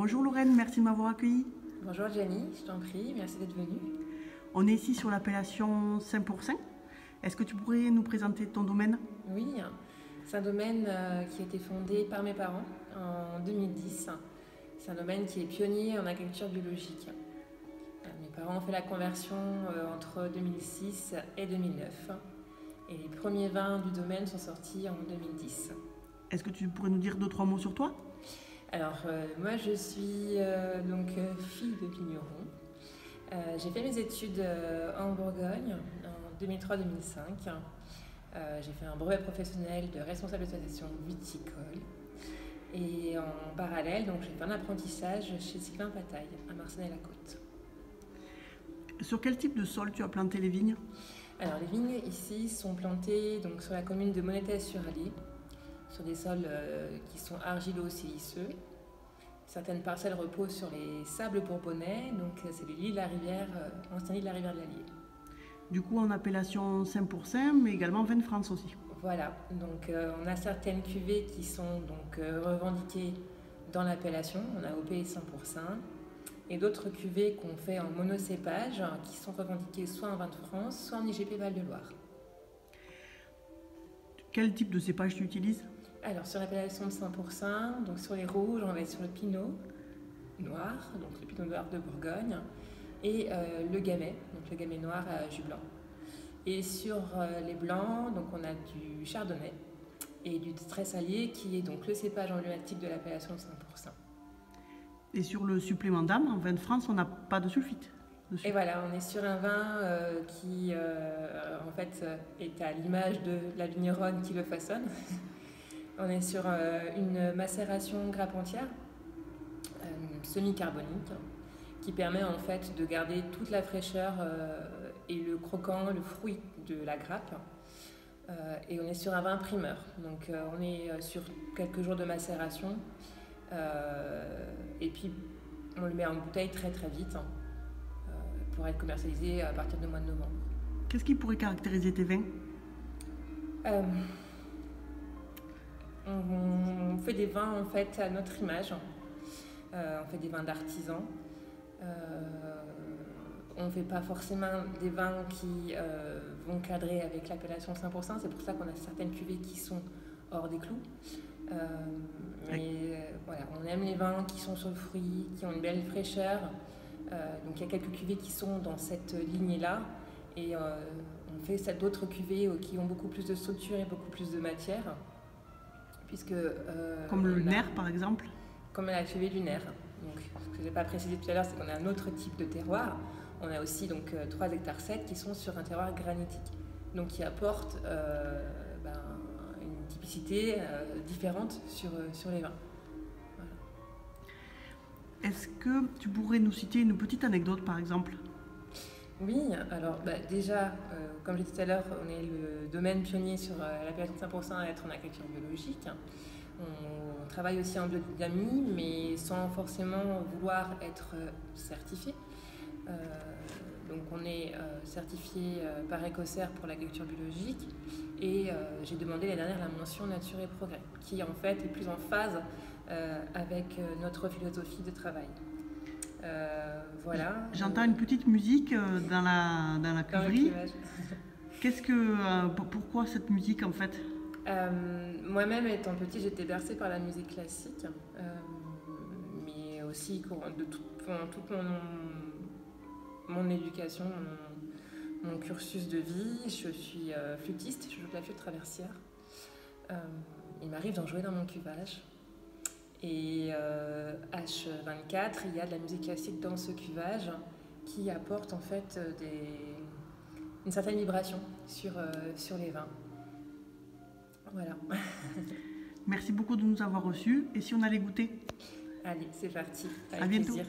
Bonjour Lorraine, merci de m'avoir accueillie. Bonjour Jenny, je t'en prie, merci d'être venue. On est ici sur l'appellation Saint-Pourçain. Est-ce que tu pourrais nous présenter ton domaine? Oui, c'est un domaine qui a été fondé par mes parents en 2010. C'est un domaine qui est pionnier en agriculture biologique. Mes parents ont fait la conversion entre 2006 et 2009. Et les premiers vins du domaine sont sortis en 2010. Est-ce que tu pourrais nous dire 2-3 mots sur toi? Alors, moi je suis fille de vigneron. J'ai fait mes études en Bourgogne en 2003-2005. J'ai fait un brevet professionnel de responsable d'exploitation viticole. Et en parallèle, donc, j'ai fait un apprentissage chez Sylvain Pataille à Marcenay-la-Côte. Sur quel type de sol tu as planté les vignes? Alors, les vignes ici sont plantées donc, sur la commune de Monétaire-sur-Allier, sur des sols qui sont argilo-siliceux. Certaines parcelles reposent sur les sables bourbonnais, donc c'est les lits de la rivière, ancien lit de la rivière de l'Allier. Du coup, en appellation Saint-Pourçain, mais également vin de France aussi. Voilà, donc on a certaines cuvées qui sont donc revendiquées dans l'appellation, on a OP 100%, et d'autres cuvées qu'on fait en monocépage, qui sont revendiquées soit en vin de France, soit en IGP Val-de-Loire. Quel type de cépage tu utilises? Alors sur l'appellation de 100%, donc sur les rouges, on va être sur le pinot noir, donc le pinot noir de Bourgogne, et le gamay, donc le gamay noir à jus blanc. Et sur les blancs, donc on a du chardonnay et du tressalier qui est donc le cépage emblématique de l'appellation de 100%. Et sur le supplément d'âme, en vin de France, on n'a pas de sulfite dessus. Et voilà, on est sur un vin qui en fait est à l'image de la vigneronne qui le façonne. On est sur une macération grappe entière, semi-carbonique, qui permet en fait de garder toute la fraîcheur et le croquant, le fruit de la grappe. Et on est sur un vin primeur, donc on est sur quelques jours de macération. Et puis on le met en bouteille très très vite pour être commercialisé à partir du mois de novembre. Qu'est-ce qui pourrait caractériser tes vins? On fait des vins en fait à notre image. On fait des vins d'artisans. On ne fait pas forcément des vins qui vont cadrer avec l'appellation 100%. C'est pour ça qu'on a certaines cuvées qui sont hors des clous. Voilà, on aime les vins qui sont sur le fruit, qui ont une belle fraîcheur. Donc il y a quelques cuvées qui sont dans cette lignée-là. Et on fait d'autres cuvées qui ont beaucoup plus de structure et beaucoup plus de matière. Comme le nerf par exemple? Comme la cuvée du nerf. Donc, ce que je n'ai pas précisé tout à l'heure, c'est qu'on a un autre type de terroir. On a aussi donc 3 hectares 7 qui sont sur un terroir granitique, donc qui apporte une typicité différente sur les vins. Voilà. Est-ce que tu pourrais nous citer une petite anecdote par exemple? Oui, alors déjà, comme j'ai dit tout à l'heure, on est le domaine pionnier sur l'appellation 100% à être en agriculture biologique. On travaille aussi en biodynamie, mais sans forcément vouloir être certifié. Donc on est certifié par Écossaire pour l'agriculture biologique et j'ai demandé l'année dernière la mention Nature et Progrès, qui en fait est plus en phase avec notre philosophie de travail. Voilà. J'entends une petite musique dans la cuverie. Pourquoi cette musique en fait? Moi-même étant petite, j'étais bercée par la musique classique, mais aussi pendant toute mon éducation, mon cursus de vie. Je suis flûtiste, je joue de la flûte traversière. Il m'arrive d'en jouer dans mon cuvage. Et H24, il y a de la musique classique dans ce cuvage qui apporte en fait une certaine vibration sur les vins. Voilà. Merci beaucoup de nous avoir reçus. Et si on allait goûter? Allez, c'est parti. À bientôt. Plaisir.